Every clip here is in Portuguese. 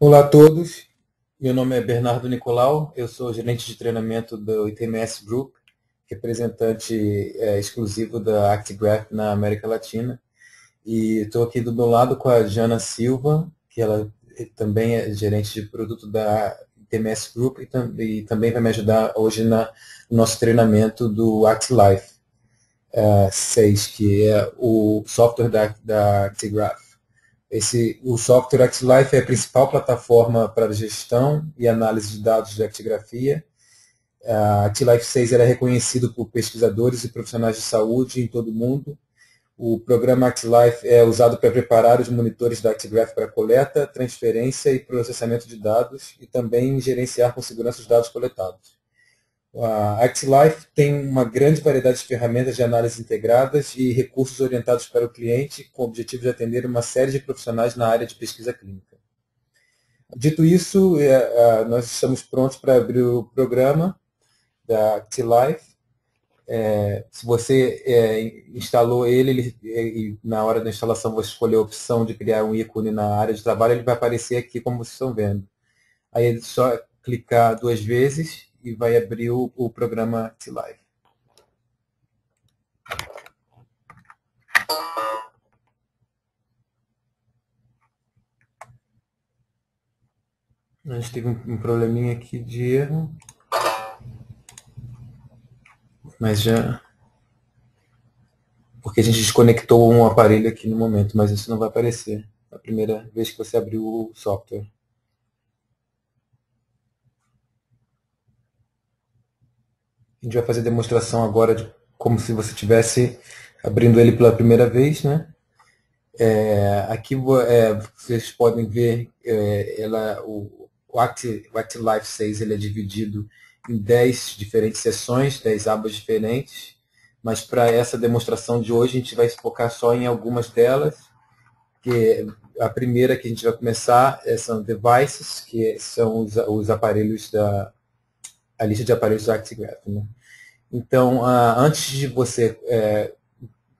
Olá a todos, meu nome é Bernardo Nicolau, eu sou gerente de treinamento do ITMS Group, representante exclusivo da ActiGraph na América Latina, e estou aqui do meu lado com a Jana Silva, que ela também é gerente de produto da ITMS Group e também vai me ajudar hoje no nosso treinamento do ActiLife 6, que é o software da ActiGraph. O software ActiLife é a principal plataforma para gestão e análise de dados de actigrafia. A ActiLife 6 era reconhecido por pesquisadores e profissionais de saúde em todo o mundo. O programa ActiLife é usado para preparar os monitores da ActiGraph para coleta, transferência e processamento de dados e também gerenciar com segurança os dados coletados. A ActiLife tem uma grande variedade de ferramentas de análise integradas e recursos orientados para o cliente, com o objetivo de atender uma série de profissionais na área de pesquisa clínica. Dito isso, nós estamos prontos para abrir o programa da ActiLife. Se você instalou ele, na hora da instalação você escolheu a opção de criar um ícone na área de trabalho, ele vai aparecer aqui como vocês estão vendo. Aí é só clicar 2 vezes e vai abrir o programa ActiLife. A gente teve um probleminha aqui de erro, mas já... porque a gente desconectou um aparelho aqui no momento, mas isso não vai aparecer a primeira vez que você abriu o software. A gente vai fazer a demonstração agora de como se você estivesse abrindo ele pela primeira vez, né? Aqui vocês podem ver o ActiLife 6 ele é dividido em 10 diferentes seções, 10 abas diferentes, mas para essa demonstração de hoje a gente vai focar só em algumas delas, que a primeira que a gente vai começar são Devices, que são os aparelhos a lista de aparelhos da ActiGraph, né? Então, antes de você,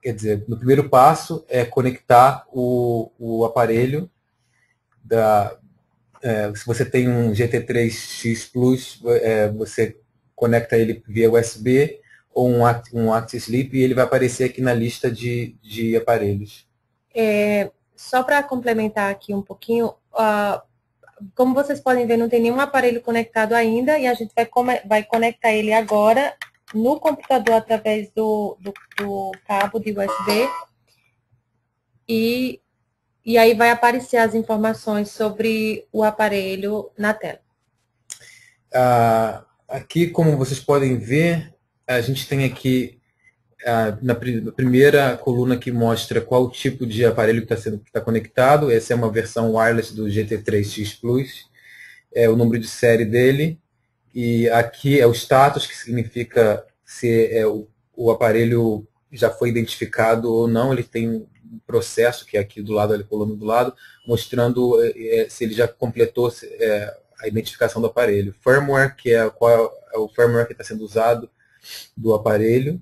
quer dizer, no primeiro passo é conectar o aparelho se você tem um GT3X Plus, você conecta ele via USB ou um ActiSleep e ele vai aparecer aqui na lista de aparelhos. Só para complementar aqui um pouquinho, como vocês podem ver, não tem nenhum aparelho conectado ainda e a gente vai conectar ele agora no computador através do cabo de USB e aí vai aparecer as informações sobre o aparelho na tela. Aqui, como vocês podem ver, a gente tem aqui na primeira coluna que mostra qual tipo de aparelho que está conectado. Essa é uma versão wireless do GT3X Plus, é o número de série dele, e aqui é o status, que significa se o aparelho já foi identificado ou não. Ele tem um processo, que é aqui do lado, a coluna do lado, mostrando se ele já completou a identificação do aparelho. Firmware, que qual é o firmware que está sendo usado do aparelho.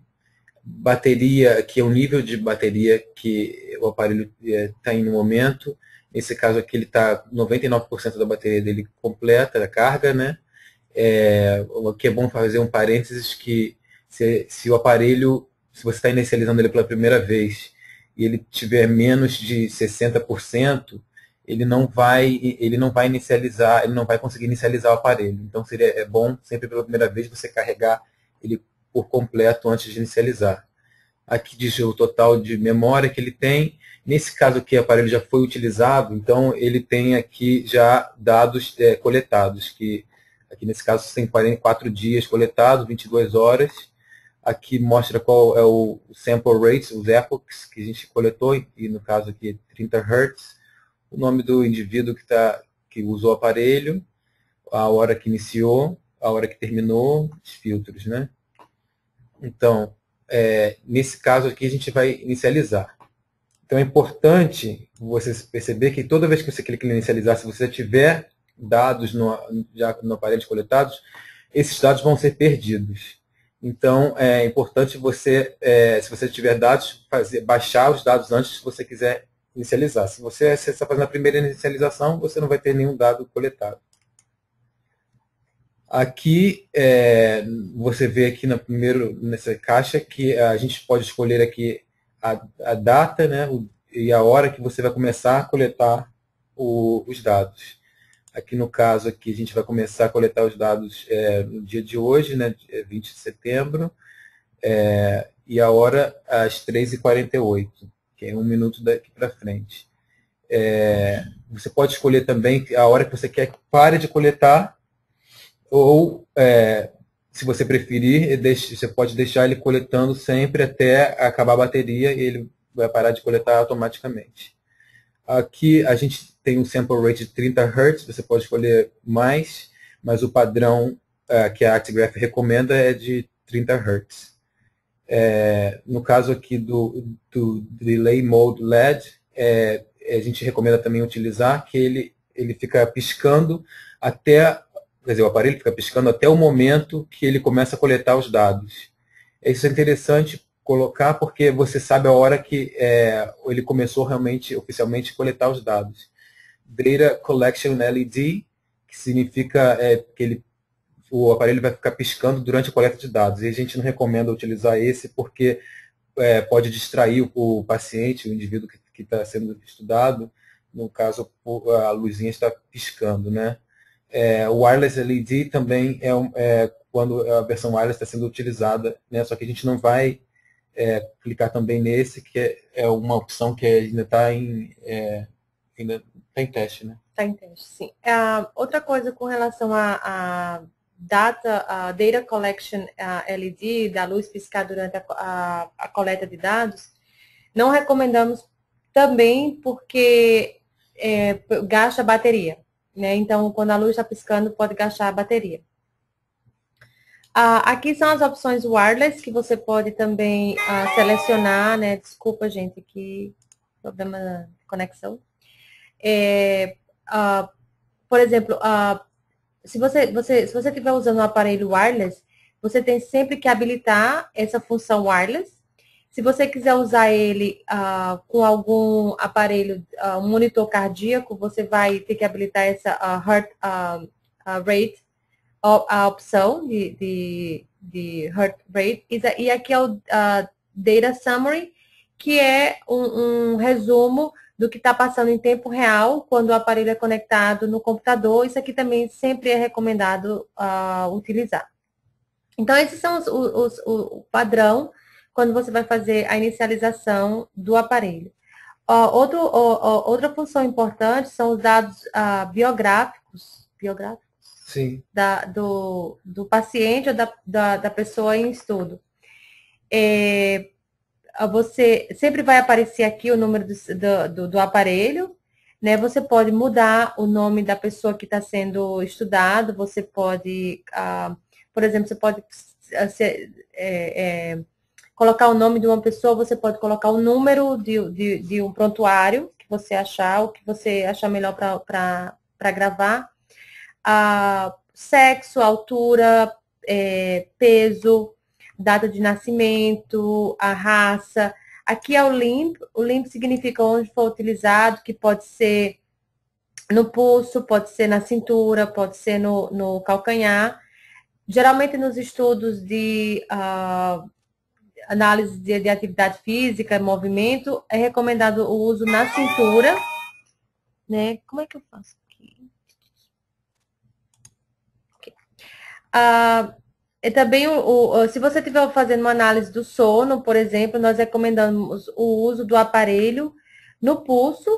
Bateria, que é o nível de bateria que o aparelho está em no momento. Nesse caso aqui ele está 99% da bateria dele completa, da carga, né? O que é bom fazer um parênteses, que se o aparelho, se você está inicializando ele pela primeira vez e ele tiver menos de 60%, ele não vai inicializar, ele não vai conseguir inicializar o aparelho. Então é bom sempre pela primeira vez você carregar ele por completo antes de inicializar. Aqui diz o total de memória que ele tem. Nesse caso aqui, o aparelho já foi utilizado, então ele tem aqui já dados coletados, que aqui nesse caso tem 44 dias coletados, 22 horas. Aqui mostra qual é o sample rate, os epochs que a gente coletou, e no caso aqui 30 Hz. O nome do indivíduo que usou o aparelho, a hora que iniciou, a hora que terminou, os filtros, né? Então, nesse caso aqui a gente vai inicializar. Então é importante você perceber que toda vez que você clica em inicializar, se você tiver dados já no aparelho coletados, esses dados vão ser perdidos. Então é importante você, se você tiver dados, baixar os dados antes, se você quiser inicializar. Se você está fazendo a primeira inicialização, você não vai ter nenhum dado coletado. Aqui, você vê aqui nessa caixa que a gente pode escolher aqui a data, né, e a hora que você vai começar a coletar os dados. Aqui no caso, aqui, a gente vai começar a coletar os dados no dia de hoje, né, 20 de setembro, e a hora às 3h48, que é 1 minuto daqui para frente. Você pode escolher também a hora que você quer que pare de coletar, ou, se você preferir, você pode deixar ele coletando sempre até acabar a bateria e ele vai parar de coletar automaticamente. Aqui a gente tem um sample rate de 30 Hz, você pode escolher mais, mas o padrão que a Artgraph recomenda é de 30 Hz. No caso aqui do Delay Mode LED, a gente recomenda também utilizar que ele fica piscando até, quer dizer, o aparelho fica piscando até o momento que ele começa a coletar os dados. Isso é interessante colocar porque você sabe a hora que ele começou realmente, oficialmente, a coletar os dados. Data Collection LED, que significa que o aparelho vai ficar piscando durante a coleta de dados. E a gente não recomenda utilizar esse porque pode distrair o paciente, o indivíduo que está sendo estudado. No caso, a luzinha está piscando, né? O Wireless LED também quando a versão wireless está sendo utilizada, né? Só que a gente não vai clicar também nesse, que é uma opção que ainda está ainda tá em teste, né? Está em teste, sim. Outra coisa com relação a Data Collection LED, da luz piscar durante a coleta de dados, não recomendamos também porque gasta bateria, né? Então, quando a luz está piscando, pode gastar a bateria. Aqui são as opções wireless, que você pode também selecionar, né? Desculpa, gente, aqui, problema de conexão. Por exemplo, se você estiver usando um aparelho wireless, você tem sempre que habilitar essa função wireless. Se você quiser usar ele com algum aparelho, um monitor cardíaco, você vai ter que habilitar essa heart rate, a opção de heart rate. E aqui é o Data Summary, que é um resumo do que está passando em tempo real quando o aparelho é conectado no computador. Isso aqui também sempre é recomendado utilizar. Então, esses são o padrão quando você vai fazer a inicialização do aparelho. Outra função importante são os dados biográficos. Sim. Do paciente ou da pessoa em estudo. Você sempre vai aparecer aqui o número do aparelho, né? Você pode mudar o nome da pessoa que está sendo estudado, você pode, por exemplo, você pode colocar o nome de uma pessoa, você pode colocar o número de um prontuário que você achar, o que você achar melhor para gravar. Sexo, altura, peso, data de nascimento, a raça. Aqui é o limb. O limb significa onde foi utilizado, que pode ser no pulso, pode ser na cintura, pode ser no calcanhar. Geralmente nos estudos de análise de atividade física, movimento, é recomendado o uso na cintura, né? Como é que eu faço aqui? Okay. Também, se você estiver fazendo uma análise do sono, por exemplo, nós recomendamos o uso do aparelho no pulso,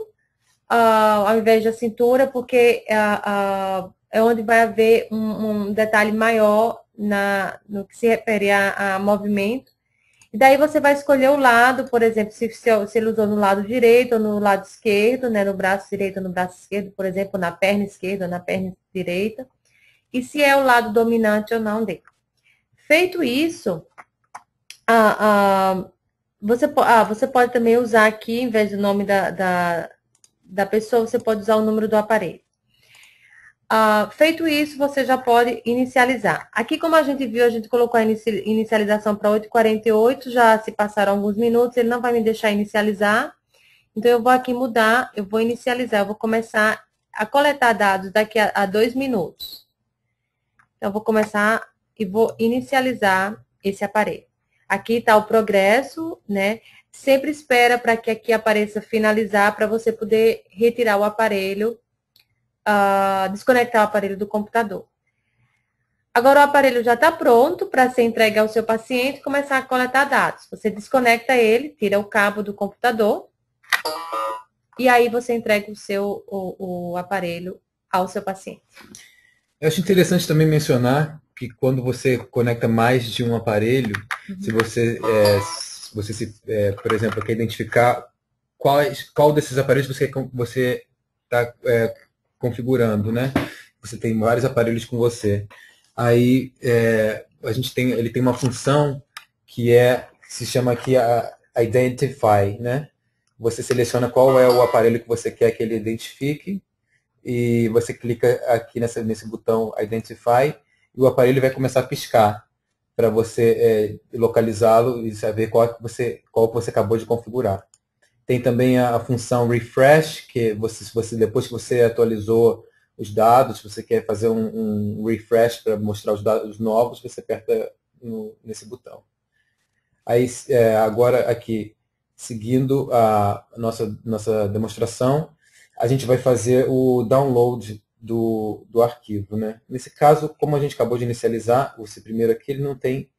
ao invés da cintura, porque é onde vai haver um detalhe maior no que se refere a movimento. E daí você vai escolher o lado, por exemplo, se ele usou no lado direito ou no lado esquerdo, né, no braço direito ou no braço esquerdo, por exemplo, na perna esquerda ou na perna direita, e se é o lado dominante ou não dele. Feito isso, você pode também usar aqui, em vez do nome da pessoa, você pode usar o número do aparelho. Feito isso, você já pode inicializar. Aqui, como a gente viu, a gente colocou a inicialização para 8h48, já se passaram alguns minutos, ele não vai me deixar inicializar. Então, eu vou aqui mudar, eu vou inicializar, eu vou começar a coletar dados daqui a 2 minutos. Então, eu vou começar e vou inicializar esse aparelho. Aqui está o progresso, né? Sempre espera para que aqui apareça finalizar, para você poder retirar o aparelho, desconectar o aparelho do computador. Agora, o aparelho já está pronto para ser entregue ao seu paciente e começar a coletar dados. Você desconecta ele, tira o cabo do computador, e aí você entrega o aparelho ao seu paciente. Eu acho interessante também mencionar que quando você conecta mais de um aparelho, se você, por exemplo, quer identificar qual desses aparelhos você está configurando, né? Você tem vários aparelhos com você. Aí ele tem uma função que se chama aqui a Identify, né? Você seleciona qual é o aparelho que você quer que ele identifique e você clica aqui nesse botão Identify e o aparelho vai começar a piscar para você localizá-lo e saber qual você acabou de configurar. Tem também a função Refresh, que depois que você atualizou os dados, se você quer fazer um refresh para mostrar os dados novos, você aperta nesse botão. Aí, agora aqui, seguindo a nossa demonstração, a gente vai fazer o download do arquivo, né? Nesse caso, como a gente acabou de inicializar, esse primeiro aqui, ele não tem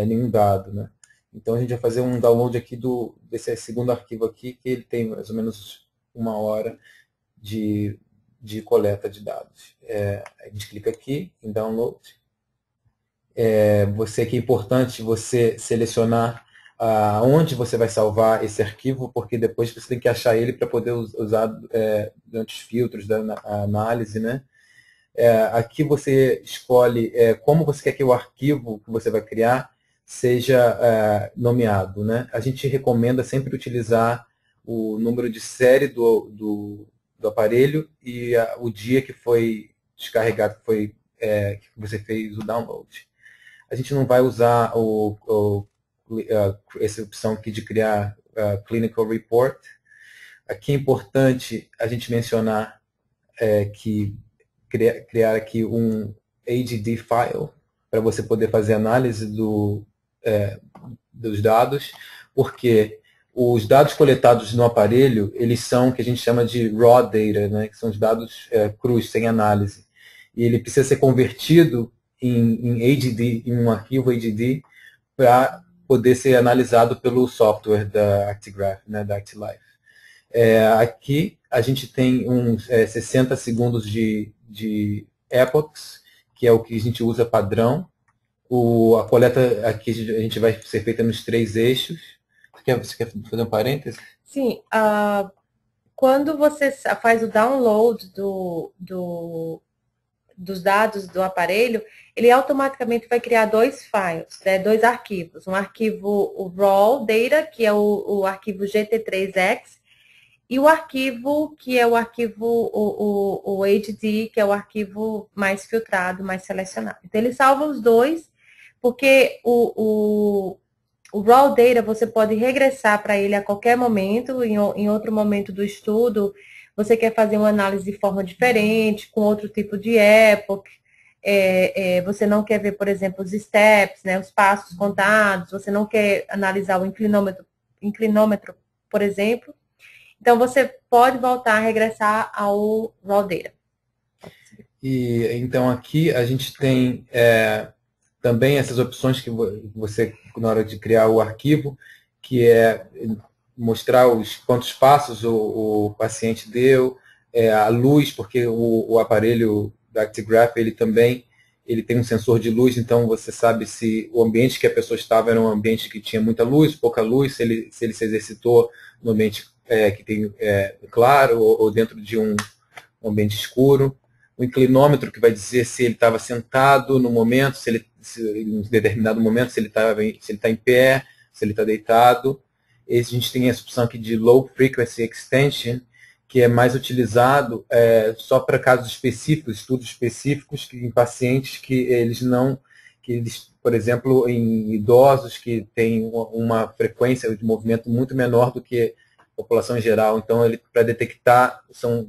nenhum dado, né? Então a gente vai fazer um download aqui desse segundo arquivo aqui, que ele tem mais ou menos 1 hora de coleta de dados. A gente clica aqui em download. Você que é importante você selecionar onde você vai salvar esse arquivo, porque depois você tem que achar ele para poder usar durante os filtros da análise, né? Aqui você escolhe como você quer que o arquivo que você vai criar seja nomeado, né? A gente recomenda sempre utilizar o número de série do aparelho e o dia que foi descarregado, que você fez o download. A gente não vai usar essa opção aqui de criar Clinical Report. Aqui é importante a gente mencionar que criar aqui um AGD file para você poder fazer análise dos dados, porque os dados coletados no aparelho, eles são o que a gente chama de raw data, né, que são os dados crus, sem análise. E ele precisa ser convertido em AGD, em um arquivo AGD, para poder ser analisado pelo software da Actigraph, né, da ActiLife. Aqui a gente tem uns 60 segundos de epochs, que é o que a gente usa padrão. A coleta aqui a gente vai ser feita nos 3 eixos. Você quer fazer um parêntese? Sim. Quando você faz o download dos dados do aparelho, ele automaticamente vai criar 2 files, né, 2 arquivos. Um arquivo, o raw data, que é o arquivo GT3X, e o arquivo, que é o arquivo, o HD, que é o arquivo mais filtrado, mais selecionado. Então, ele salva os 2, porque o raw data você pode regressar para ele a qualquer momento, em outro momento do estudo, você quer fazer uma análise de forma diferente, com outro tipo de epoch, você não quer ver, por exemplo, os steps, né, os passos contados, você não quer analisar o inclinômetro, por exemplo. Então, você pode voltar a regressar ao raw data. E então aqui a gente tem também essas opções que você, na hora de criar o arquivo, que é mostrar quantos passos o paciente deu, a luz, porque o aparelho da Actigraph, ele tem um sensor de luz, então você sabe se o ambiente que a pessoa estava era um ambiente que tinha muita luz, pouca luz, se ele se exercitou no ambiente que tem claro ou dentro de um ambiente escuro. O inclinômetro, que vai dizer se ele estava sentado no momento, em determinado momento, se ele está em pé, se ele está deitado. A gente tem essa opção aqui de Low Frequency Extension, que é mais utilizado só para casos específicos, estudos específicos, em pacientes que por exemplo, em idosos que têm uma frequência de movimento muito menor do que população em geral. Então, ele para detectar são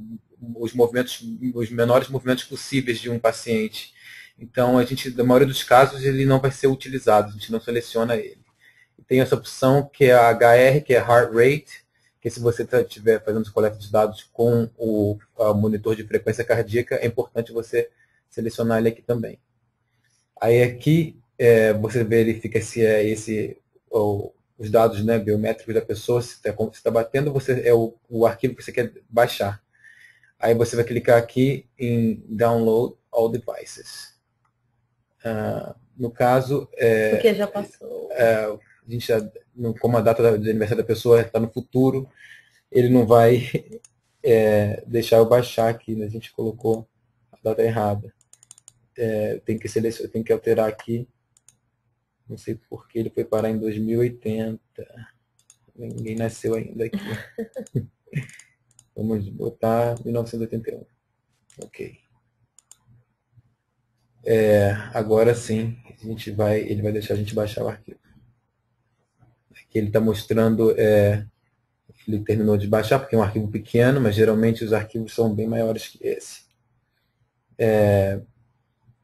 os movimentos, os menores movimentos possíveis de um paciente. Então, a gente, na maioria dos casos, ele não vai ser utilizado, a gente não seleciona ele. Tem essa opção que é a HR, que é Heart Rate, que se você estiver fazendo coleta de dados com o monitor de frequência cardíaca, é importante você selecionar ele aqui também. Aí aqui você verifica se é os dados, né, biométricos da pessoa, se está batendo, é o arquivo que você quer baixar. Aí você vai clicar aqui em Download All Devices. No caso, porque já passou. A gente como a data de aniversário da pessoa está no futuro, ele não vai deixar eu baixar aqui, né? A gente colocou a data errada. Tem que alterar aqui. Não sei por que ele foi parar em 2080. Ninguém nasceu ainda aqui. Vamos botar 1981. Ok. Agora sim, ele vai deixar a gente baixar o arquivo. Aqui ele está mostrando, ele terminou de baixar, porque é um arquivo pequeno, mas geralmente os arquivos são bem maiores que esse.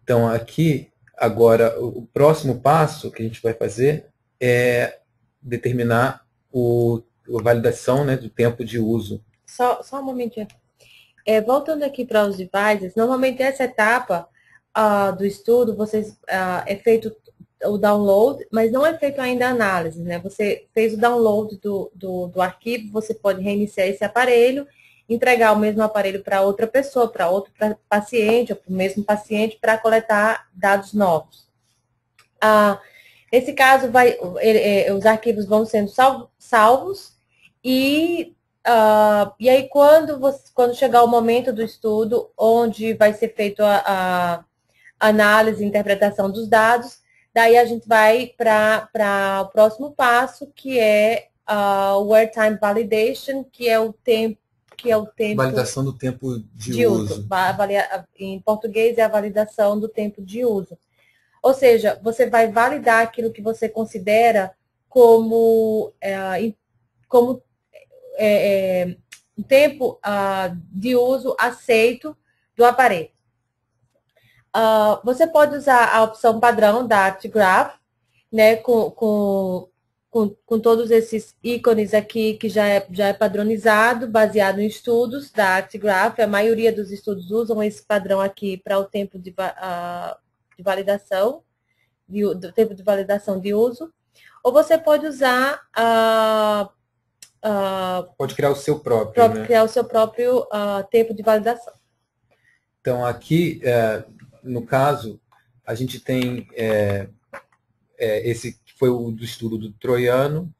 Então aqui, agora, o próximo passo que a gente vai fazer é determinar a validação, né, do tempo de uso. Só um momentinho. Voltando aqui para os devices, normalmente essa etapa do estudo, é feito o download, mas não é feito ainda a análise, né? Você fez o download do arquivo, você pode reiniciar esse aparelho, entregar o mesmo aparelho para outra pessoa, para outro paciente, ou para o mesmo paciente, para coletar dados novos. Nesse caso, os arquivos vão sendo salvos e aí, quando chegar o momento do estudo, onde vai ser feito a análise e interpretação dos dados, daí a gente vai para o próximo passo, que é o Wear Time Validation, que é o tempo... Validação do tempo de uso. Em português, é a validação do tempo de uso. Ou seja, você vai validar aquilo que você considera como um tempo de uso aceito do aparelho. Você pode usar a opção padrão da ActiGraph, né, com todos esses ícones aqui, que já é padronizado, baseado em estudos da ActiGraph. A maioria dos estudos usam esse padrão aqui para o tempo de validação, do tempo de validação de uso. Ou você pode usar pode criar o seu próprio, né? Criar o seu próprio tempo de validação. Então, aqui, no caso, a gente tem esse que foi o do estudo do troiano,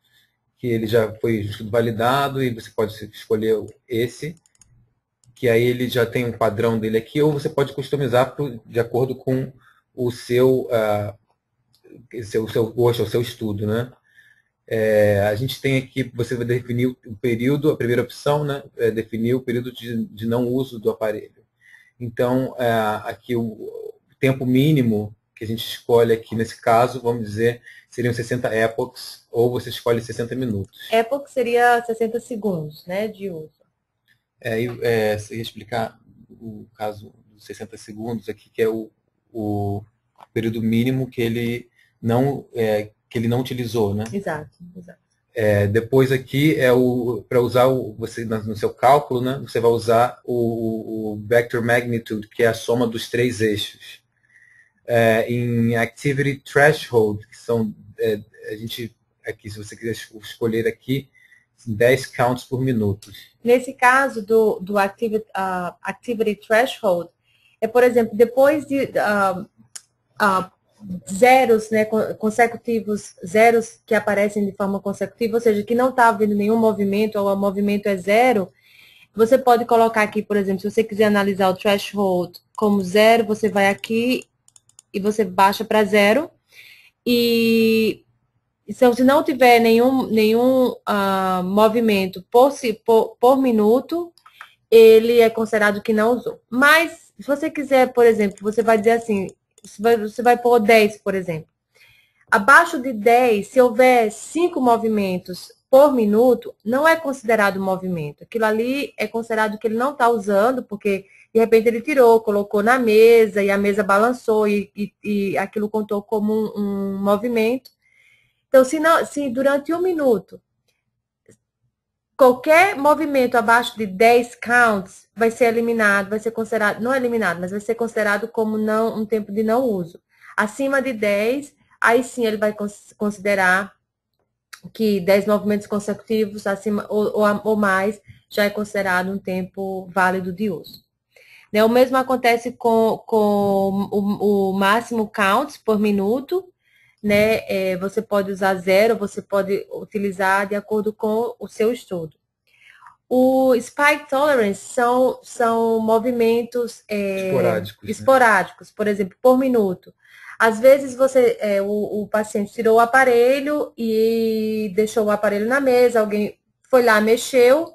que ele já foi estudo validado, e você pode escolher esse, que aí ele já tem um padrão dele aqui, ou você pode customizar de acordo com o seu gosto, o seu estudo, né? A gente tem aqui, você vai definir o período, a primeira opção, né, é definir o período de não uso do aparelho. Então, aqui o tempo mínimo que a gente escolhe aqui nesse caso, vamos dizer, seriam 60 epochs, ou você escolhe 60 minutos. Epoch seria 60 segundos, né, de uso. Você ia explicar o caso dos 60 segundos aqui, que é o período mínimo que ele não utilizou, né? Exato. Depois aqui para usar você no seu cálculo, né? Você vai usar o vector magnitude, que é a soma dos 3 eixos. Em activity threshold, que são a gente aqui, se você quiser escolher aqui, 10 counts por minuto. Nesse caso do activity threshold, por exemplo, depois de zeros, né, consecutivos, zeros que aparecem de forma consecutiva, ou seja, que não está havendo nenhum movimento, ou o movimento é zero, você pode colocar aqui, por exemplo, se você quiser analisar o threshold como zero, você vai aqui e você baixa para zero, e se não tiver nenhum movimento por minuto, ele é considerado que não usou. Mas, se você quiser, por exemplo, você vai dizer assim, você vai pôr 10, por exemplo. Abaixo de 10, se houver 5 movimentos por minuto não é considerado movimento. Aquilo ali é considerado que ele não está usando, porque de repente ele tirou, colocou na mesa e a mesa balançou e aquilo contou como um movimento. Então, se durante um minuto qualquer movimento abaixo de 10 counts vai ser eliminado, vai ser considerado, não eliminado, mas vai ser considerado como não, um tempo de não uso. Acima de 10, aí sim ele vai considerar que 10 movimentos consecutivos acima ou mais já é considerado um tempo válido de uso. Né? O mesmo acontece com o máximo counts por minuto, né? Você pode usar 0, você pode utilizar de acordo com o seu estudo. O spike tolerance são movimentos esporádicos, por exemplo, por minuto. Às vezes o paciente tirou o aparelho e deixou o aparelho na mesa, alguém foi lá, mexeu,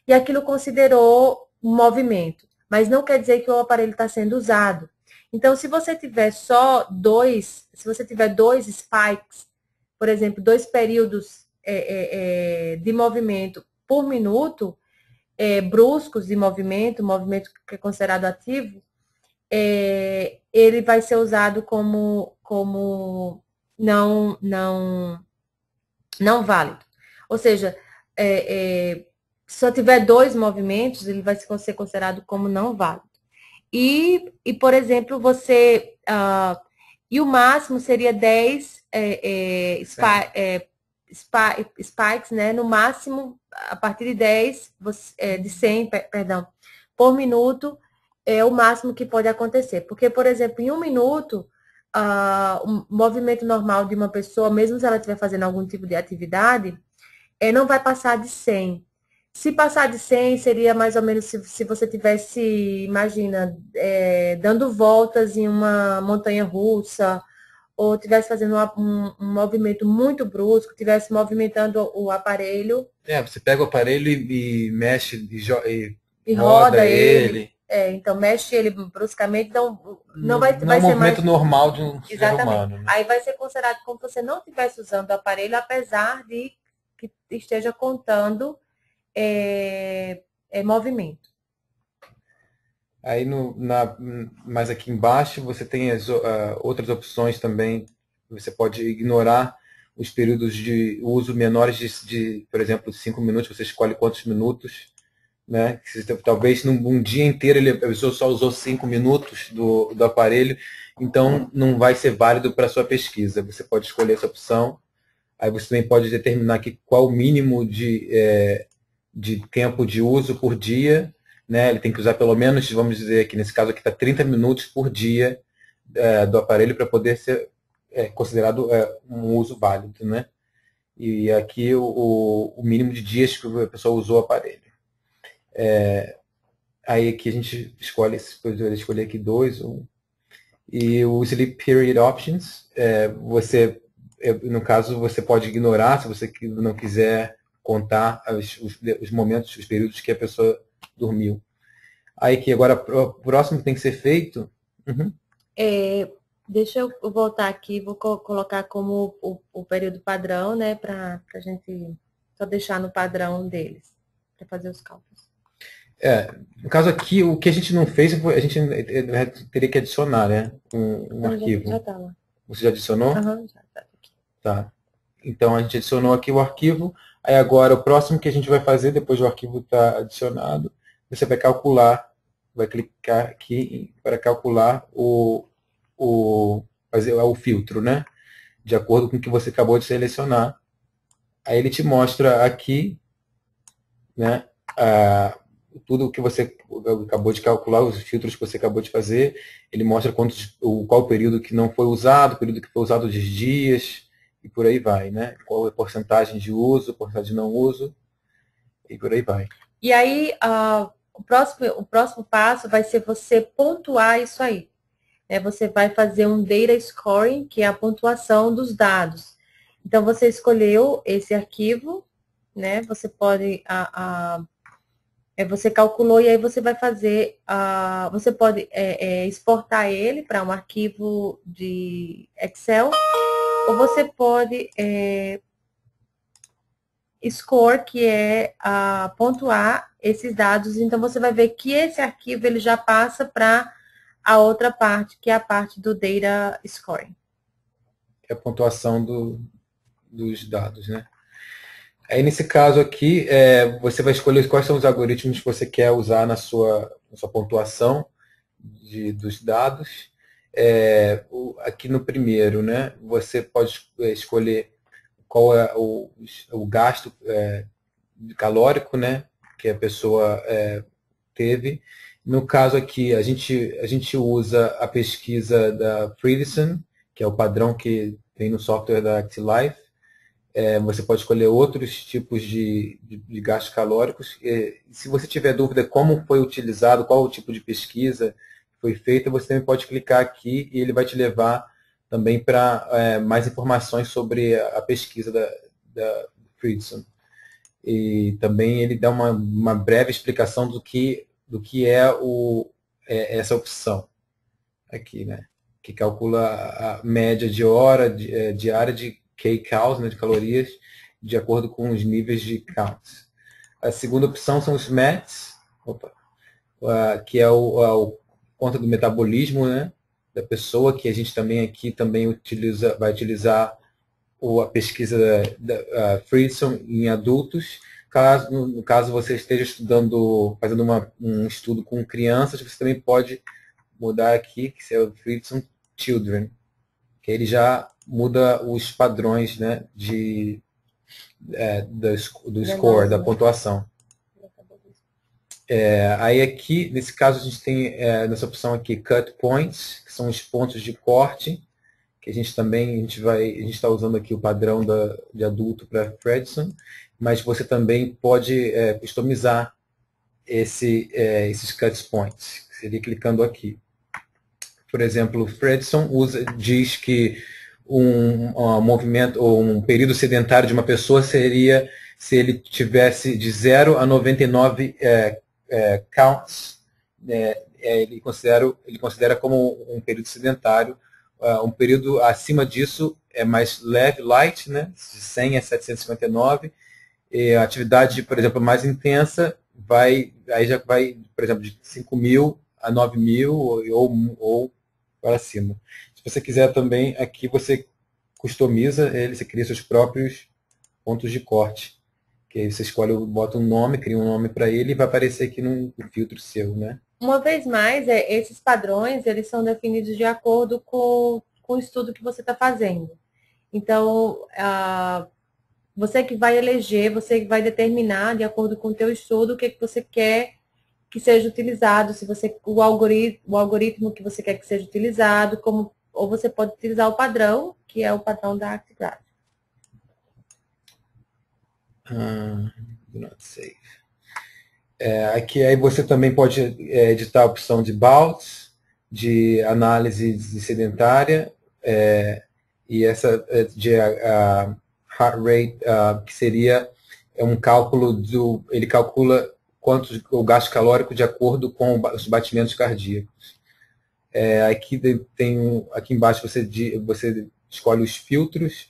e aquilo considerou um movimento. Mas não quer dizer que o aparelho está sendo usado. Então, se você tiver dois spikes, por exemplo, 2 períodos de movimento por minuto, bruscos de movimento que é considerado ativo, ele vai ser usado como não válido. Ou seja, se só tiver 2 movimentos, ele vai ser considerado como não válido. E por exemplo, e o máximo seria 10 spikes, né? No máximo, a partir de 10, de 100, perdão, por minuto, é o máximo que pode acontecer. Porque, por exemplo, em um minuto, o movimento normal de uma pessoa, mesmo se ela estiver fazendo algum tipo de atividade, não vai passar de 100. Se passar de 100, seria mais ou menos se você tivesse, imagina, dando voltas em uma montanha russa, ou estivesse fazendo um movimento muito brusco, estivesse movimentando o aparelho. Você pega o aparelho e mexe e roda ele. Então mexe ele bruscamente, não vai é um ser movimento mais normal de um ser exatamente. humano. Né? Aí vai ser considerado como se você não estivesse usando o aparelho, apesar de que esteja contando movimento. Aí mais aqui embaixo você tem as outras opções também. Você pode ignorar os períodos de uso menores de por exemplo, 5 minutos. Você escolhe quantos minutos. Né? Talvez num dia inteiro a pessoa só usou 5 minutos do aparelho, então não vai ser válido para a sua pesquisa. Você pode escolher essa opção. Aí você também pode determinar aqui qual o mínimo de tempo de uso por dia. Né? Ele tem que usar pelo menos, vamos dizer aqui, nesse caso aqui está 30 minutos por dia do aparelho para poder ser considerado um uso válido. Né? E aqui o mínimo de dias que a pessoa usou o aparelho. Aí aqui a gente escolhe, eu escolher aqui 2, 1. E o Sleep Period Options, no caso, você pode ignorar se você não quiser contar os momentos, os períodos que a pessoa dormiu. Aí que agora o próximo que tem que ser feito. Uhum. Deixa eu voltar aqui, vou colocar como o período padrão, né, para a gente só deixar no padrão deles, para fazer os cálculos. No caso aqui, o que a gente não fez, a gente teria que adicionar, né, um arquivo. Já tá lá. Você já adicionou? Aham, já tá aqui. Tá. Então a gente adicionou aqui o arquivo. Aí agora o próximo que a gente vai fazer, depois do arquivo estar adicionado, você vai calcular, vai clicar aqui para calcular fazer o filtro, né? De acordo com o que você acabou de selecionar. Aí ele te mostra aqui, né? Tudo o que você acabou de calcular, os filtros que você acabou de fazer. Ele mostra qual o período que não foi usado, o período que foi usado, os dias, e por aí vai, né? Qual é a porcentagem de uso, porcentagem de não uso, e por aí vai. E aí, o próximo passo vai ser você pontuar isso aí. Você vai fazer um data scoring, que é a pontuação dos dados. Então, você escolheu esse arquivo, né? Você pode... você calculou e aí você vai fazer... você pode exportar ele para um arquivo de Excel, ou você pode score, que é pontuar esses dados. Então, você vai ver que esse arquivo ele já passa para a outra parte, que é a parte do data scoring. É a pontuação dos dados, né? Aí, nesse caso aqui, você vai escolher quais são os algoritmos que você quer usar na sua pontuação dos dados. Aqui no primeiro, né, você pode escolher qual é o gasto calórico, né, que a pessoa teve. No caso aqui, a gente usa a pesquisa da Fridson, que é o padrão que tem no software da ActiLife. Você pode escolher outros tipos de gastos calóricos. Se você tiver dúvida como foi utilizado, qual o tipo de pesquisa foi feita, você também pode clicar aqui e ele vai te levar também para mais informações sobre a pesquisa da Fridson. E também ele dá uma breve explicação do que é essa opção aqui, né? Que calcula a média de hora diária de kcals, né, de calorias, de acordo com os níveis de counts. A segunda opção são os METs, que é o conta do metabolismo, né, da pessoa, que a gente também aqui vai utilizar a pesquisa da Fridson em adultos. No caso você esteja fazendo um estudo com crianças, você também pode mudar aqui, que é o Fridson Children, que ele já muda os padrões, né, do score, da pontuação. Aí aqui, nesse caso, a gente tem nessa opção aqui, Cut Points, que são os pontos de corte, que a gente está usando aqui o padrão de adulto para Fridson, mas você também pode customizar esses Cut Points, que seria clicando aqui. Por exemplo, o Fridson diz que um movimento ou um período sedentário de uma pessoa seria se ele tivesse de 0 a 99 counts, ele considera como um período sedentário. Um período acima disso é mais leve, light, né, de 100 a 759, e a atividade, por exemplo, mais intensa aí já vai, por exemplo, de 5.000 a 9.000 ou para cima. Se você quiser também, aqui você customiza ele, você cria seus próprios pontos de corte. Que aí você bota um nome, cria um nome para ele e vai aparecer aqui no filtro seu, né? Uma vez mais, esses padrões, eles são definidos de acordo com o estudo que você está fazendo. Então, você que vai eleger, você que vai determinar, de acordo com o teu estudo, o que você quer que seja utilizado, se você o algoritmo que você quer que seja utilizado, ou você pode utilizar o padrão, que é o padrão da ActiGraph. Do not save. Aqui aí você também pode editar a opção de Bouts, de análise sedentária, e essa de heart rate, que seria um cálculo ele calcula o gasto calórico de acordo com os batimentos cardíacos. Aqui embaixo você escolhe os filtros,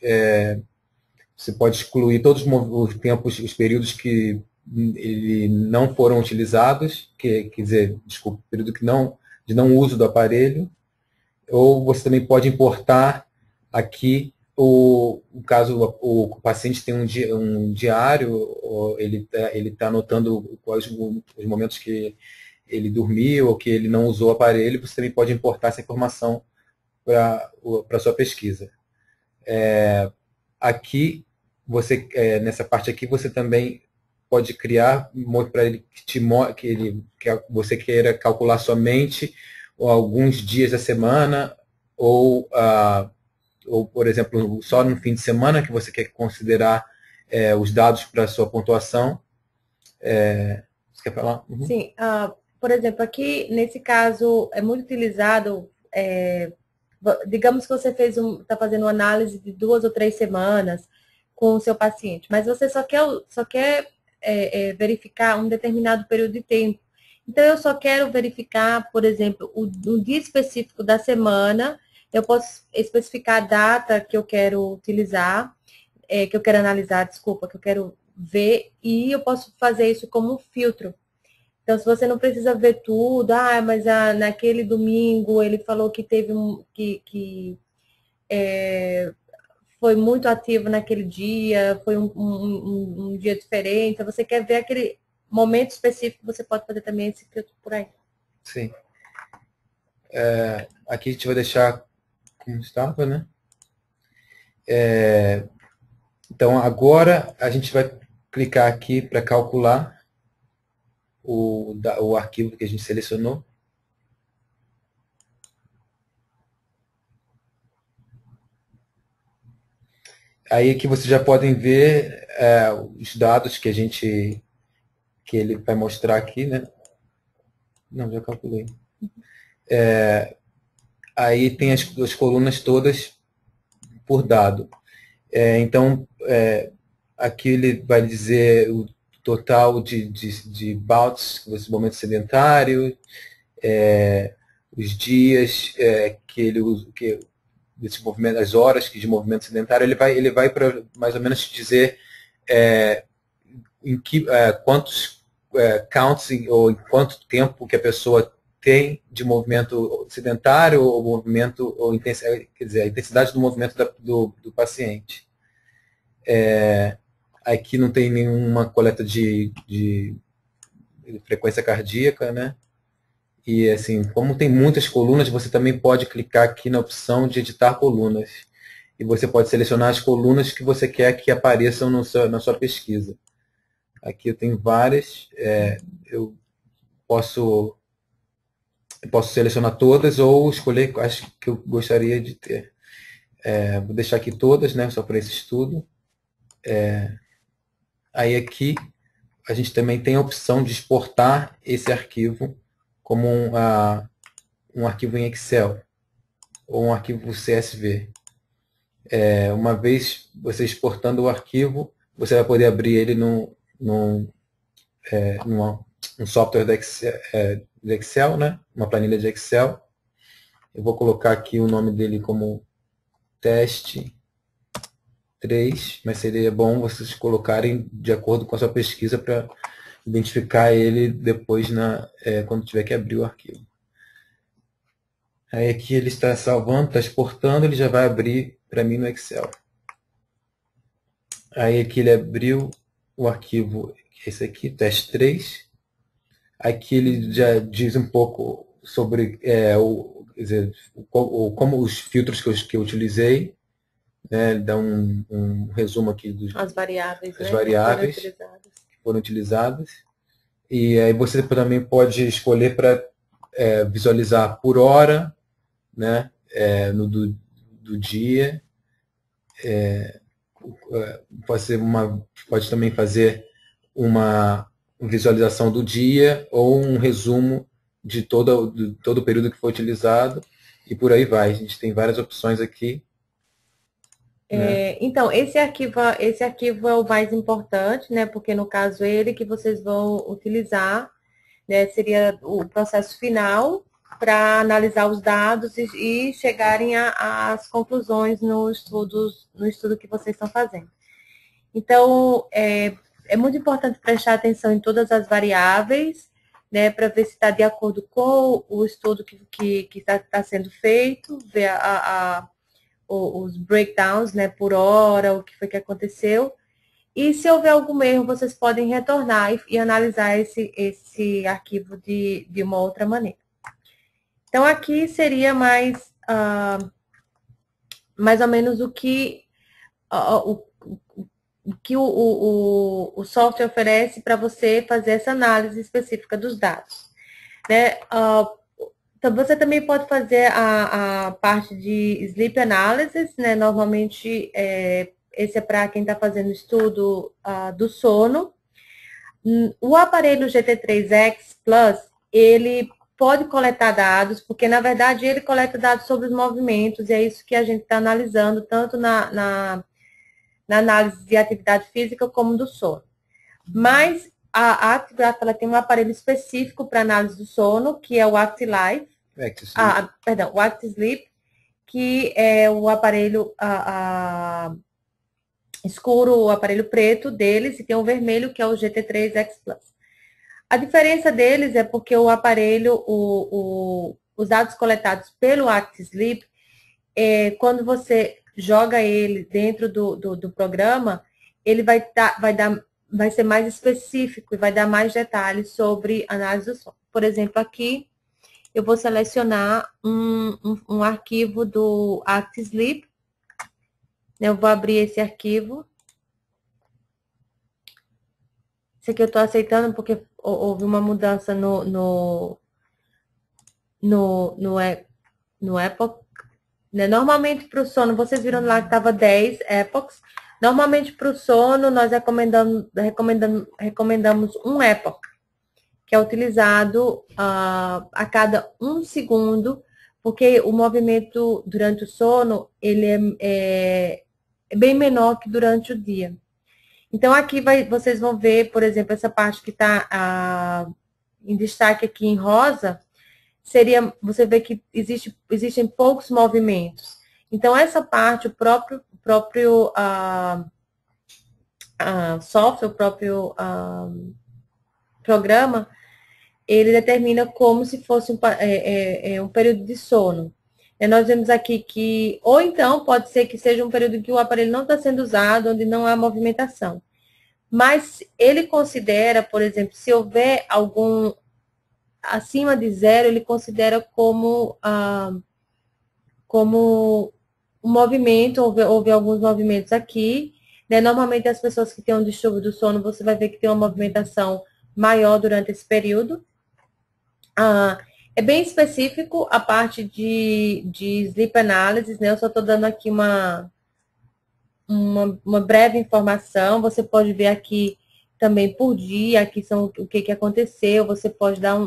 você pode excluir todos os tempos, os períodos que ele não foram utilizados, quer dizer, desculpa, período de não uso do aparelho, ou você também pode importar aqui caso o paciente tem um diário, ele está anotando quais os momentos que ele dormiu ou que ele não usou o aparelho, você também pode importar essa informação para a sua pesquisa. Aqui, nessa parte aqui, você também pode criar para ele que você queira calcular somente alguns dias da semana ou por exemplo, só no fim de semana que você quer considerar os dados para a sua pontuação. Você quer falar? Uhum. Sim. Por exemplo, aqui, nesse caso, é muito utilizado, digamos que você está fazendo uma análise de 2 ou 3 semanas com o seu paciente, mas você só quer verificar um determinado período de tempo. Então, eu só quero verificar, por exemplo, o dia específico da semana. Eu posso especificar a data que eu quero utilizar, que eu quero analisar, desculpa, que eu quero ver e eu posso fazer isso como um filtro. Então, se você não precisa ver tudo, mas naquele domingo ele falou que teve foi muito ativo naquele dia, foi um dia diferente. Se você quer ver aquele momento específico, você pode fazer também esse filtro por aí. Sim. Aqui a gente vai deixar como estava, né? Então agora a gente vai clicar aqui para calcular o arquivo que a gente selecionou. Aí aqui vocês já podem ver os dados que ele vai mostrar aqui, né? Não, já calculei. Aí tem as colunas todas por dado. Então, aqui ele vai dizer o total de bouts, esse momento sedentário, os dias que ele usa, desse movimento, as horas de movimento sedentário, ele vai para mais ou menos dizer quantos counts ou em quanto tempo que a pessoa tem de movimento sedentário ou movimento ou intensidade, quer dizer, a intensidade do movimento do paciente. Aqui não tem nenhuma coleta de frequência cardíaca, né? E assim, como tem muitas colunas, você também pode clicar aqui na opção de editar colunas. E você pode selecionar as colunas que você quer que apareçam na sua pesquisa. Aqui eu tenho várias. Eu posso selecionar todas ou escolher as que eu gostaria de ter. Vou deixar aqui todas, né, só para esse estudo. Aí aqui a gente também tem a opção de exportar esse arquivo como um arquivo em Excel ou um arquivo CSV. Uma vez você exportando o arquivo, você vai poder abrir ele num software de Excel, né? Uma planilha de Excel. Eu vou colocar aqui o nome dele como teste 3, mas seria bom vocês colocarem de acordo com a sua pesquisa para identificar ele depois quando tiver que abrir o arquivo. Aí aqui ele está salvando, está exportando, ele já vai abrir para mim no Excel. Aí aqui ele abriu o arquivo, esse aqui, teste 3. Aqui ele já diz um pouco sobre como os filtros que eu utilizei, né? Ele dá um resumo aqui As variáveis, das né, variáveis que foram utilizadas. E aí você também pode escolher para visualizar por hora, né? Do dia. Pode também fazer uma visualização do dia ou um resumo de todo o período que foi utilizado e por aí vai. A gente tem várias opções aqui. Então, esse arquivo é o mais importante, né? Porque no caso ele que vocês vão utilizar, né? Seria o processo final para analisar os dados e chegarem às conclusões no estudo que vocês estão fazendo. Então, é muito importante prestar atenção em todas as variáveis, né, para ver se está de acordo com o estudo que está sendo feito, ver os breakdowns, né, por hora, o que foi que aconteceu. E se houver algum erro, vocês podem retornar e analisar esse arquivo de uma outra maneira. Então, aqui seria mais ou menos o que o software oferece para você fazer essa análise específica dos dados, né? Então, você também pode fazer a parte de sleep analysis, né? Normalmente, esse é para quem está fazendo estudo do sono. O aparelho GT3X Plus, ele pode coletar dados, porque, na verdade, ele coleta dados sobre os movimentos, e é isso que a gente está analisando, tanto na análise de atividade física como do sono. Mas a ActiGraph, ela tem um aparelho específico para análise do sono, que é o ActiLife. O ActiSleep, que é o aparelho escuro, o aparelho preto deles, e tem o vermelho, que é o GT3X Plus. A diferença deles é porque o aparelho, os dados coletados pelo ActiSleep, quando você joga ele dentro do programa, ele vai ser mais específico e vai dar mais detalhes sobre análise do sono. Por exemplo, aqui eu vou selecionar um arquivo do ActiSleep. Eu vou abrir esse arquivo. Esse aqui eu estou aceitando porque houve uma mudança no Epoch. Né? Normalmente para o sono, vocês viram lá que estava 10 epochs. Normalmente para o sono, nós recomendamos um epoch, que é utilizado a cada 1 segundo, porque o movimento durante o sono, ele é bem menor que durante o dia. Então, aqui vocês vão ver, por exemplo, essa parte que está em destaque aqui em rosa, você vê que existem poucos movimentos. Então, essa parte, o próprio software, o próprio programa, ele determina como se fosse um período de sono. Nós vemos aqui que, ou então, pode ser que seja um período em que o aparelho não está sendo usado, onde não há movimentação. Mas ele considera, por exemplo, se houver algum acima de 0, ele considera como um movimento, houve alguns movimentos aqui. Né? Normalmente, as pessoas que têm um distúrbio do sono, você vai ver que tem uma movimentação maior durante esse período. É bem específico a parte de sleep analysis, né? Eu só estou dando aqui uma breve informação. Você pode ver aqui também por dia, aqui são o que aconteceu. Você pode dar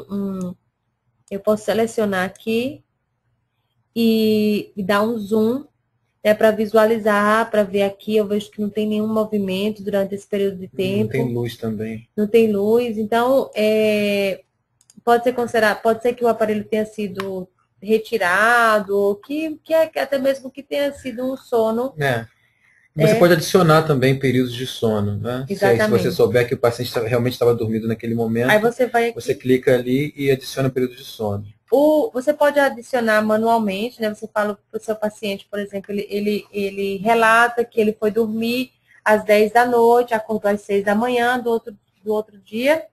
eu posso selecionar aqui e dar um zoom, né, para visualizar, para ver aqui. Eu vejo que não tem nenhum movimento durante esse período de tempo. Não tem luz também. Não tem luz, então pode ser que o aparelho tenha sido retirado, ou que até mesmo que tenha sido um sono. Você pode adicionar também períodos de sono, né? Se você souber que o paciente realmente estava dormindo naquele momento, aí você clica ali e adiciona período de sono. Você pode adicionar manualmente, né? Você fala para o seu paciente, por exemplo, ele relata que ele foi dormir às 10 da noite, acordou às 6 da manhã do outro dia,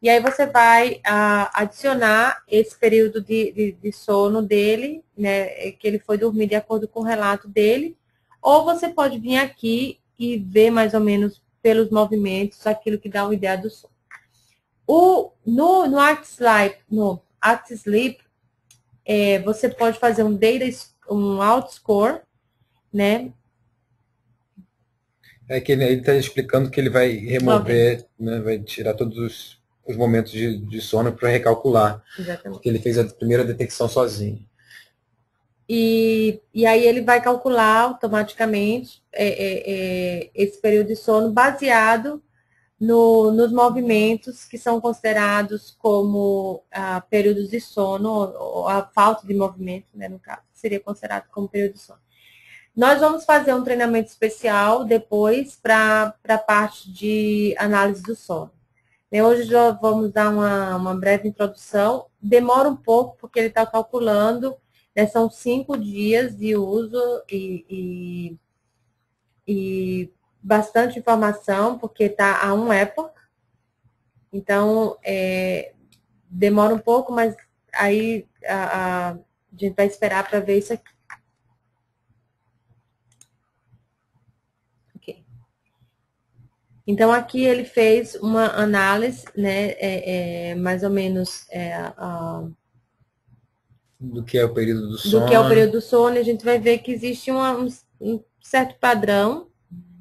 e aí você vai adicionar esse período de sono dele, né? Que ele foi dormir de acordo com o relato dele, ou você pode vir aqui e ver mais ou menos pelos movimentos aquilo que dá uma ideia do sono. No ActiSleep, você pode fazer um outscore, né? Que ele está explicando que ele vai remover, né, vai tirar todos os momentos de sono para recalcular. Exatamente. Porque ele fez a primeira detecção sozinho. E aí ele vai calcular automaticamente esse período de sono baseado nos movimentos que são considerados como períodos de sono, ou a falta de movimento, né, no caso, seria considerado como período de sono. Nós vamos fazer um treinamento especial depois para a parte de análise do sono. Hoje já vamos dar uma breve introdução. Demora um pouco, porque ele está calculando, né, são 5 dias de uso e bastante informação, porque está a 1 epoch. Então, demora um pouco, mas aí a gente vai esperar para ver isso aqui. Ok. Então, aqui ele fez uma análise, né, mais ou menos do que é o período do sono. Do que é o período do sono, e a gente vai ver que existe um certo padrão,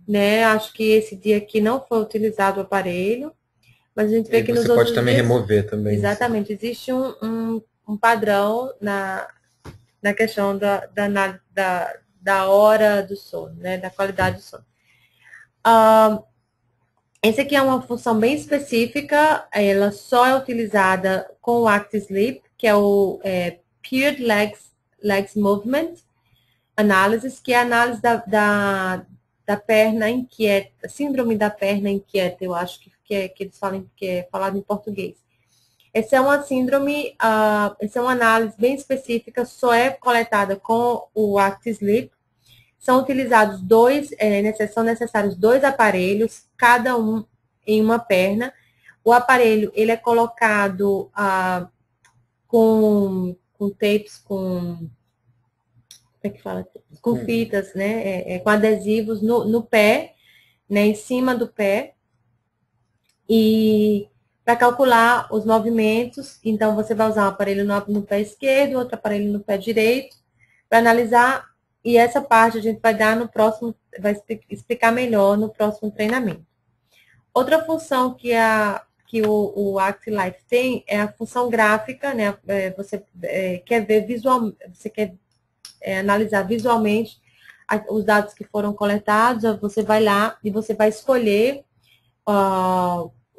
né? Acho que esse dia aqui não foi utilizado o aparelho, mas a gente vê que nos outros dias... Você pode também remover também. Exatamente, existe um padrão na questão da hora do sono, né? Da qualidade do sono. Esse aqui é uma função bem específica, ela só é utilizada com o ActiSleep, que é o Paired Legs Movement Analysis, que é a análise da perna inquieta, síndrome da perna inquieta, eu acho que eles falam que é falado em português. Essa é uma síndrome, essa é uma análise bem específica, só é coletada com o ActiSleep. São utilizados são necessários 2 aparelhos, cada um em uma perna. O aparelho, ele é colocado com tapes, como é que fala? Com fitas, né? Com adesivos no pé, né? Em cima do pé. E para calcular os movimentos, então você vai usar um aparelho no pé esquerdo, outro aparelho no pé direito, para analisar, e essa parte a gente vai dar no próximo, vai explicar melhor no próximo treinamento. Outra função que o ActiLife tem é a função gráfica, né? Você quer ver você quer analisar visualmente os dados que foram coletados, você vai lá e você vai escolher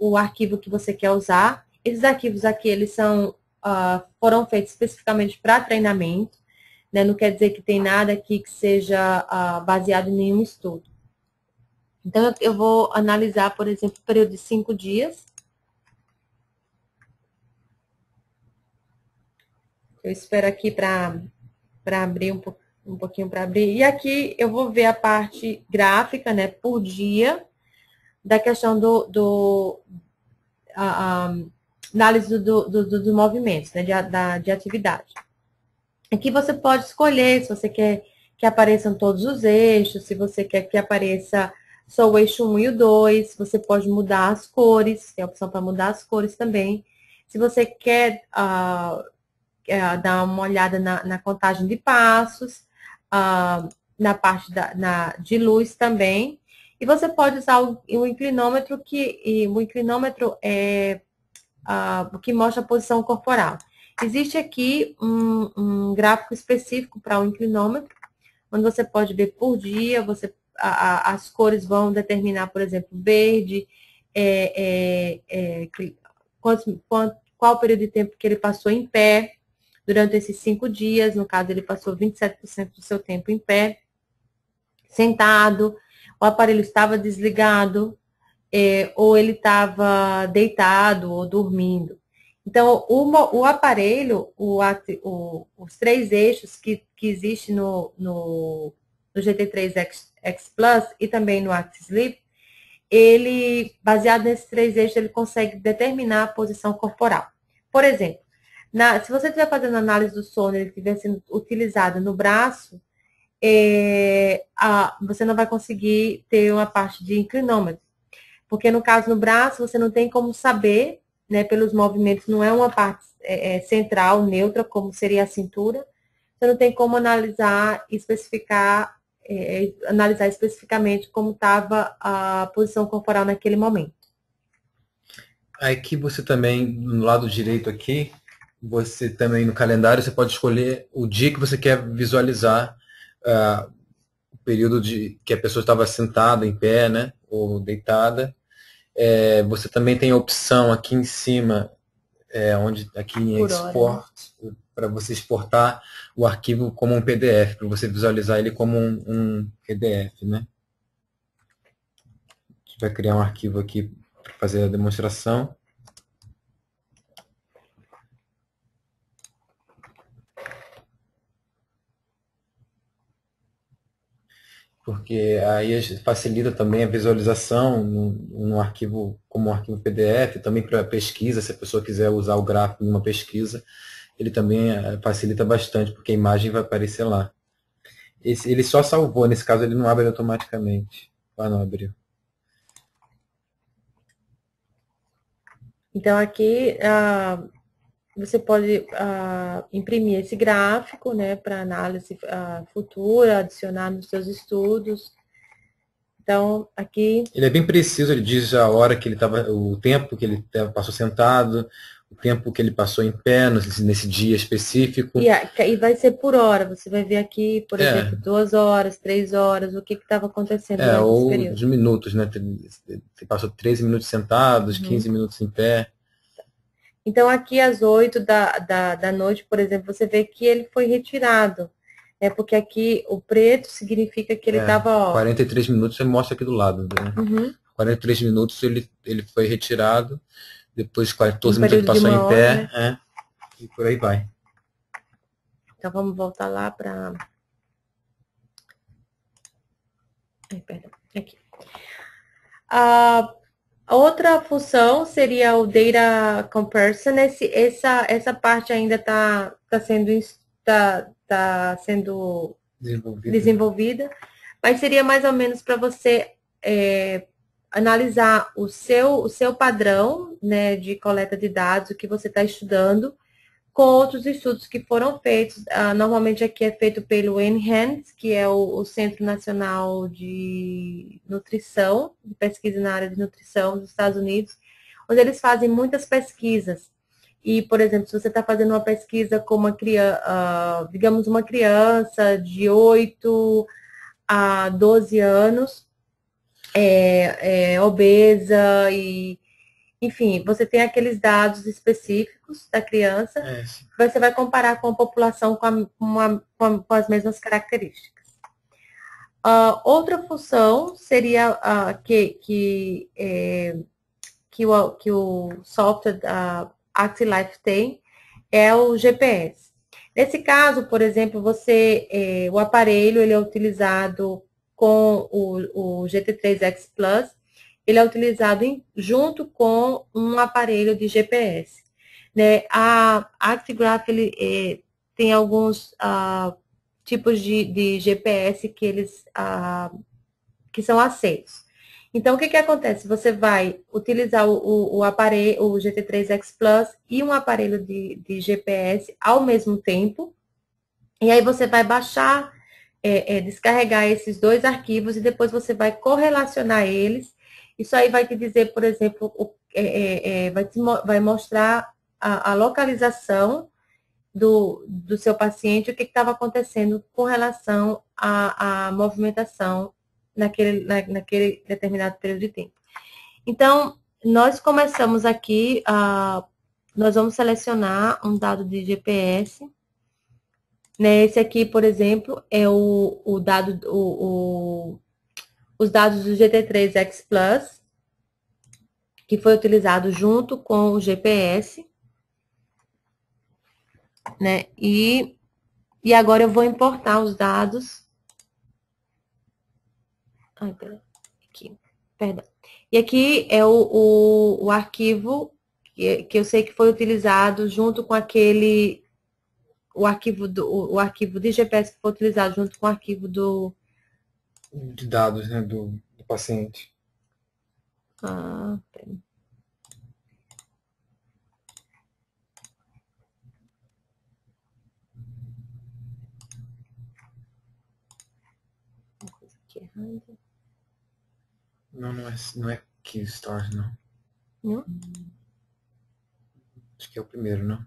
o arquivo que você quer usar. Esses arquivos aqui, eles foram feitos especificamente para treinamento, né? Não quer dizer que tem nada aqui que seja baseado em nenhum estudo. Então, eu vou analisar, por exemplo, o período de 5 dias. Eu espero aqui para abrir um pouquinho para abrir. E aqui eu vou ver a parte gráfica, né, por dia, da questão análise dos movimentos, né, de atividade. Aqui você pode escolher se você quer que apareçam todos os eixos, se você quer que apareça só o eixo 1 e o 2, você pode mudar as cores, tem a opção para mudar as cores também. Se você quer dar uma olhada na contagem de passos, na parte de luz também. E você pode usar o inclinômetro, o inclinômetro é o que mostra a posição corporal. Existe aqui um gráfico específico para o inclinômetro, onde você pode ver por dia, as cores vão determinar, por exemplo, verde, qual o período de tempo que ele passou em pé durante esses 5 dias. No caso, ele passou 27% do seu tempo em pé, sentado, o aparelho estava desligado, ou ele estava deitado ou dormindo. Então, o aparelho, os 3 eixos que existem no GT3 X Plus e também no ActiSleep, ele, baseado nesses 3 eixos, ele consegue determinar a posição corporal. Por exemplo, se você estiver fazendo análise do sono e ele estiver sendo utilizado no braço, você não vai conseguir ter uma parte de inclinômetro. Porque no caso no braço, você não tem como saber, né, pelos movimentos, não é uma parte central, neutra, como seria a cintura. Você não tem como analisar especificamente como estava a posição corporal naquele momento. Aqui você também, no lado direito aqui, você também no calendário, você pode escolher o dia que você quer visualizar o período que a pessoa estava sentada, em pé, né, ou deitada. Você também tem a opção aqui em cima, aqui em Export, para você exportar o arquivo como um PDF, para você visualizar ele como um PDF, né? A gente vai criar um arquivo aqui para fazer a demonstração. Porque aí facilita também a visualização no arquivo, como um arquivo PDF, também para pesquisa, se a pessoa quiser usar o gráfico em uma pesquisa, ele também facilita bastante, porque a imagem vai aparecer lá. Ele só salvou, nesse caso ele não abre automaticamente. Não abriu. Então aqui você pode imprimir esse gráfico, né, para análise futura, adicionar nos seus estudos. Então, aqui... Ele é bem preciso, ele diz a hora que ele estava, o tempo que ele passou sentado, o tempo que ele passou em pé nesse dia específico. E vai ser por hora, você vai ver aqui, por exemplo, 2 horas, 3 horas, o que estava acontecendo durante esse período. Ou de minutos, né? Você passou 13 minutos sentados, 15 minutos em pé. Então, aqui às 8 da noite, por exemplo, você vê que ele foi retirado, É porque aqui o preto significa que ele estava, ó. 43 minutos você mostra aqui do lado, né? Uhum. 43 minutos ele foi retirado, depois Um 14 minutos ele período de passou uma em hora, pé, né? e por aí vai. Então vamos voltar lá para. Perdão, aqui. A outra função seria o data comparison. Essa parte ainda tá sendo desenvolvida, mas seria mais ou menos para você analisar o seu padrão, né, de coleta de dados, o que você está estudando, com outros estudos que foram feitos. Normalmente aqui é feito pelo NHANES, que é o Centro Nacional de Nutrição, de pesquisa na área de nutrição dos Estados Unidos, onde eles fazem muitas pesquisas. E, por exemplo, se você está fazendo uma pesquisa com uma criança, digamos, uma criança de 8 a 12 anos, obesa e enfim, você tem aqueles dados específicos da criança, você vai comparar com a população com as mesmas características. Outra função seria que o software ActiLife tem, é o GPS. Nesse caso, por exemplo, o aparelho ele é utilizado com o GT3X Plus, ele é utilizado junto com um aparelho de GPS. Né? A ActiGraph tem alguns tipos de GPS que são aceitos. Então, o que acontece? Você vai utilizar o aparelho, o GT3X Plus e um aparelho de GPS ao mesmo tempo, e aí você vai baixar, descarregar esses dois arquivos e depois você vai correlacionar eles. Isso aí vai te dizer, por exemplo, vai mostrar a localização do seu paciente, o que estava acontecendo com relação à movimentação naquele determinado período de tempo. Então, nós começamos aqui, nós vamos selecionar um dado de GPS. Né? Esse aqui, por exemplo, é os dados do GT3X Plus, que foi utilizado junto com o GPS. Né? E agora eu vou importar os dados. Aqui, perdão. E aqui é o arquivo que eu sei que foi utilizado junto com o arquivo de GPS que foi utilizado junto com o arquivo de dados, né, do paciente. Pera. Uma coisa aqui errada. Não é Keystars, não. Não? Acho que é o primeiro, não?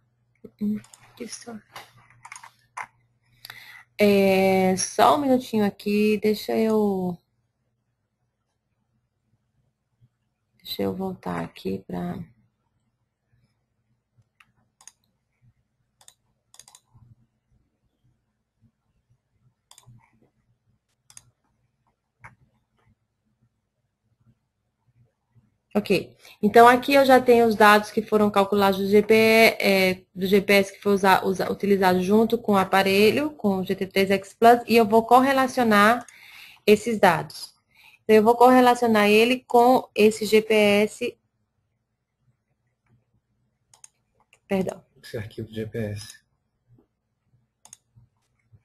Keystars. Só um minutinho aqui, deixa eu voltar aqui para... Ok, então aqui eu já tenho os dados que foram calculados do GPS que foi utilizado junto com o aparelho, com o GT3X Plus, e eu vou correlacionar esses dados. Então, eu vou correlacionar ele com esse GPS. Perdão. Esse arquivo de GPS.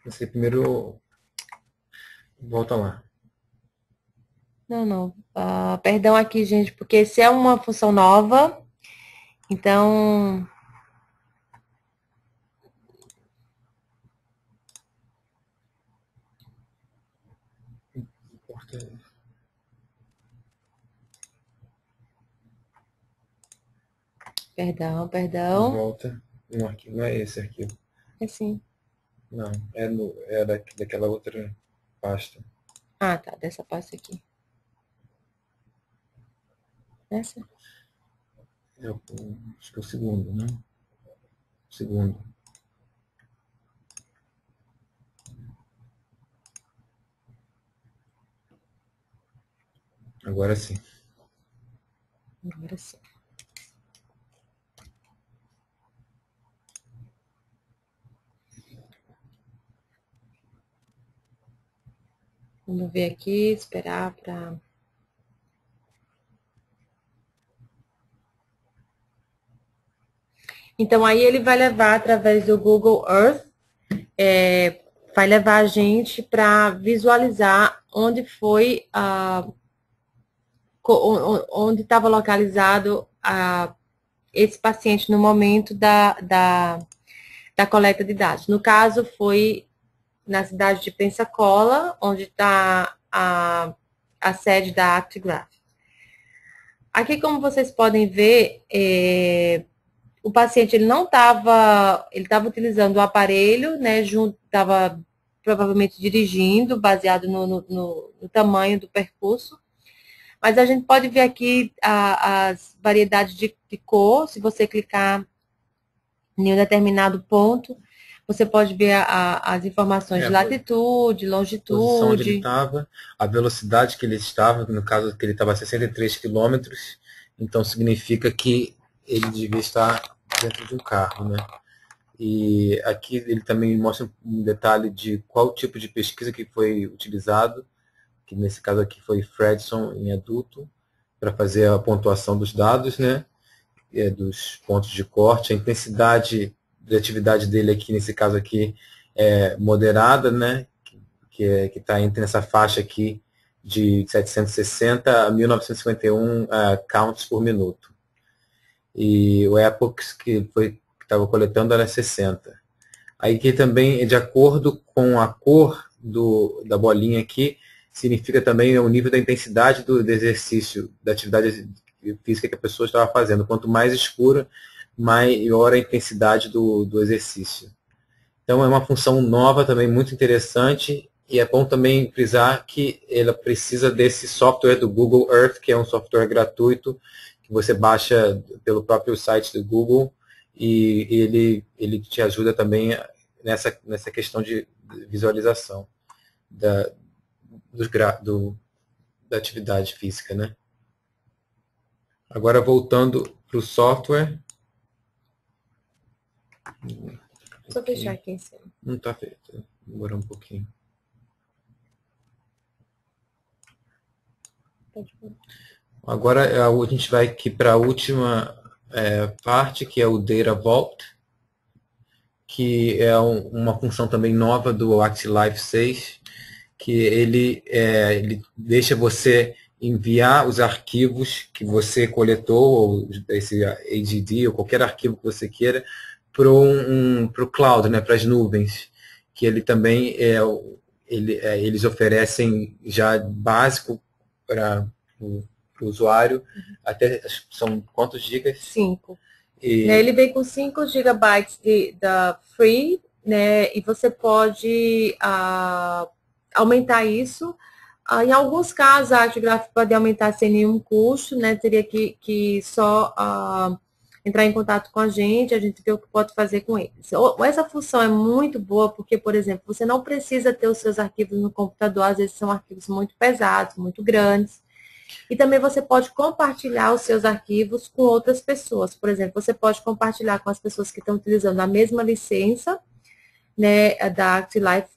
Você primeiro volta lá. Não. Perdão aqui, gente, porque esse é uma função nova. Então, perdão. Volta no arquivo. Não é esse arquivo. É sim. Não, é daquela outra pasta. Tá, dessa pasta aqui. Essa? Acho que é o segundo, não? O segundo. Agora sim. Agora sim. Vamos ver aqui, esperar para... Então, aí ele vai levar, através do Google Earth, vai levar a gente para visualizar onde foi, onde estava localizado esse paciente no momento da coleta de dados. No caso, foi na cidade de Pensacola, onde está a sede da ActiGraph. Aqui, como vocês podem ver, o paciente ele não estava, ele estava utilizando o aparelho, né, estava provavelmente dirigindo, baseado no tamanho do percurso. Mas a gente pode ver aqui as variedades de cor. Se você clicar em um determinado ponto, você pode ver as informações de latitude, Posição onde ele longitude. estava, a velocidade que ele estava, no caso que ele estava a 63 quilômetros, então significa que ele devia estar dentro de um carro, né? E aqui ele também mostra um detalhe de qual tipo de pesquisa que foi utilizado, que nesse caso aqui foi Fredson em adulto, para fazer a pontuação dos dados, né? Dos pontos de corte, a intensidade de atividade dele aqui, nesse caso aqui, é moderada, né? Que está entre essa faixa aqui de 760 a 1951 counts por minuto. E o epochs que estava coletando era 60. Aí que também, de acordo com a cor da bolinha aqui, significa também o nível da intensidade do exercício, da atividade física que a pessoa estava fazendo. Quanto mais escura, maior a intensidade do exercício. Então é uma função nova também, muito interessante, e é bom também frisar que ela precisa desse software do Google Earth, que é um software gratuito, que você baixa pelo próprio site do Google, e ele te ajuda também nessa questão de visualização da, da atividade física, né? Agora voltando para o software. Só fechar aqui em cima. Não está feito. Demorou um pouquinho. Agora a gente vai aqui para a última parte, que é o Data Vault, que é uma função também nova do ActiLife 6, que ele deixa você enviar os arquivos que você coletou, ou esse AGD, ou qualquer arquivo que você queira, para o cloud, né, para as nuvens, que ele também eles oferecem já básico para o usuário, até são quantos gigas? 5. Ele vem com 5 gigabytes da free, né? E você pode aumentar isso. Em alguns casos, a ActiGraph pode aumentar sem nenhum custo, né? Teria que só entrar em contato com a gente vê o que pode fazer com eles. Essa função é muito boa porque, por exemplo, você não precisa ter os seus arquivos no computador, às vezes são arquivos muito pesados, muito grandes. E também você pode compartilhar os seus arquivos com outras pessoas. Por exemplo, você pode compartilhar com as pessoas que estão utilizando a mesma licença, né, da ActiLife.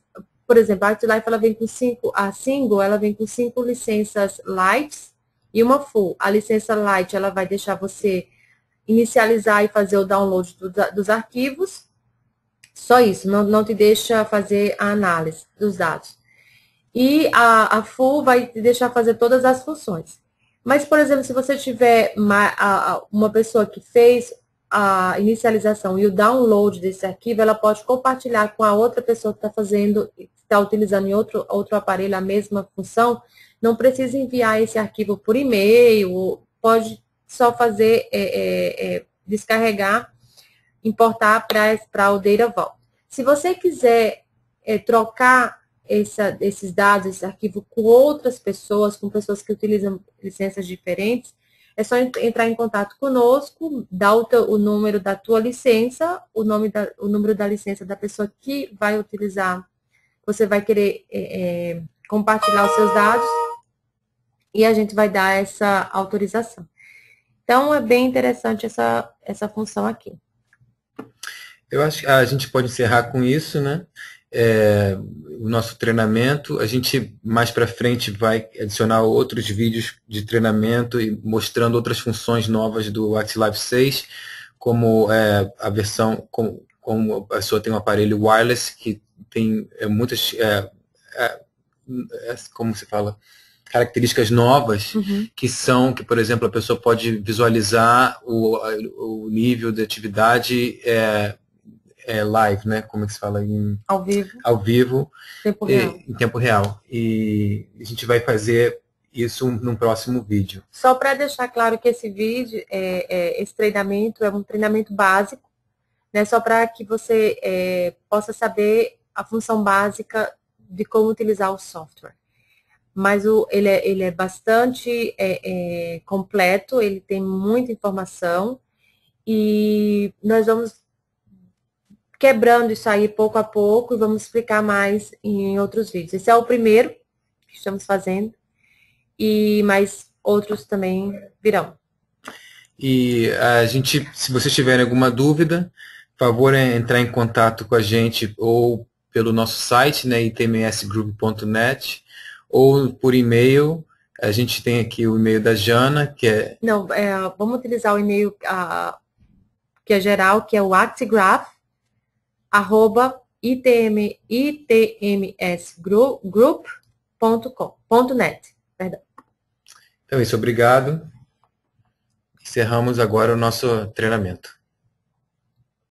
Por exemplo, a ActiLife ela vem com a Single, ela vem com 5 licenças lights e uma full. A licença light, ela vai deixar você inicializar e fazer o download dos arquivos. Só isso, não te deixa fazer a análise dos dados. E a full vai te deixar fazer todas as funções. Mas, por exemplo, se você tiver uma pessoa que fez a inicialização e o download desse arquivo, ela pode compartilhar com a outra pessoa que está utilizando em outro aparelho a mesma função, não precisa enviar esse arquivo por e-mail, pode só fazer, descarregar, importar para o Data Vault. Se você quiser trocar esses dados, esse arquivo com outras pessoas, com pessoas que utilizam licenças diferentes, é só entrar em contato conosco, dar o número da tua licença, o número da licença da pessoa que vai utilizar, você vai querer compartilhar os seus dados, e a gente vai dar essa autorização. Então, é bem interessante essa função aqui. Eu acho que a gente pode encerrar com isso, né? O nosso treinamento. A gente mais para frente vai adicionar outros vídeos de treinamento e mostrando outras funções novas do ActiLive 6, como a versão, como a pessoa tem um aparelho wireless que tem muitas, como se fala, características novas, que, por exemplo, a pessoa pode visualizar o nível de atividade live, né? Como é que se fala? Ao vivo, Tempo real. em tempo real. E a gente vai fazer isso num próximo vídeo. Só para deixar claro que esse vídeo, esse treinamento é um treinamento básico, né? Só para que você possa saber a função básica de como utilizar o software. Mas ele é bastante completo, ele tem muita informação e nós vamos quebrando isso aí pouco a pouco e vamos explicar mais em outros vídeos. Esse é o primeiro que estamos fazendo, mas outros também virão. E a gente, se vocês tiverem alguma dúvida, por favor, entrar em contato com a gente ou pelo nosso site, né, itmsgroup.net, ou por e-mail. A gente tem aqui o e-mail da Jana, que é... Não, vamos utilizar o e-mail que é geral, que é o actigraph@itmsgroup.net. Perdão. Então é isso, obrigado. Encerramos agora o nosso treinamento.